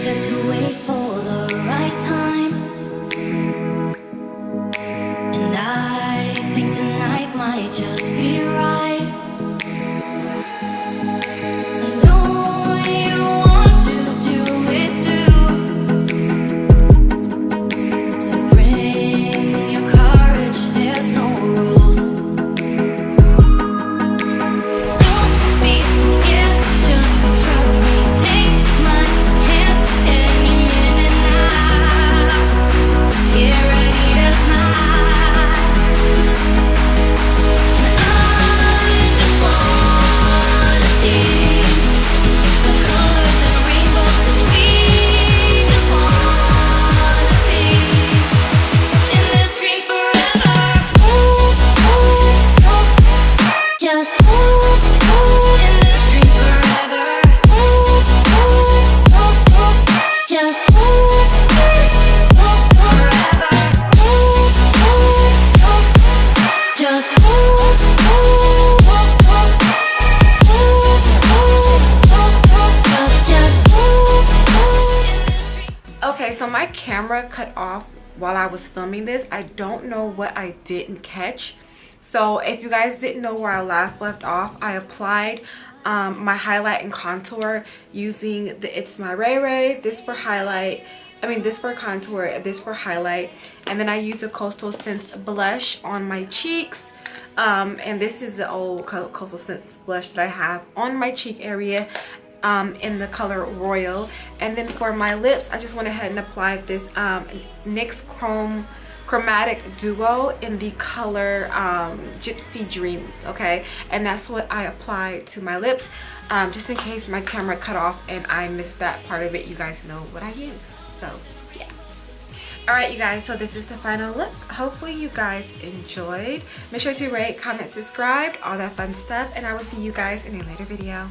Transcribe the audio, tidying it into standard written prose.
said to wait for the right time, and I think tonight might just be right. I know you want to do it too, so bring your courage, there's no rules. Don't be scared, just trust me. Take my hand any minute now. Get ready to smile. I just wanna see the colors and rainbows, 'cause we just wanna be in this dream forever. Just in this dream forever. Just forever. Just Okay, so my camera cut off while I was filming this. I don't know what I didn't catch. So if you guys didn't know where I last left off, I applied my highlight and contour using the ITSMYRAYERAYE. This for highlight, this for contour, this for highlight. And then I used the Coastal Scents blush on my cheeks. And this is the old Coastal Scents blush that I have on my cheek area. In the color Royal. And then for my lips, I just went ahead and applied this NYX Chromatic Duo in the color Gypsy Dreams. Okay, and that's what I applied to my lips, just in case my camera cut off and I missed that part of it. You guys know what I used, so yeah. Alright you guys, so this is the final look. Hopefully you guys enjoyed. Make sure to rate, comment, subscribe, all that fun stuff, and I will see you guys in a later video.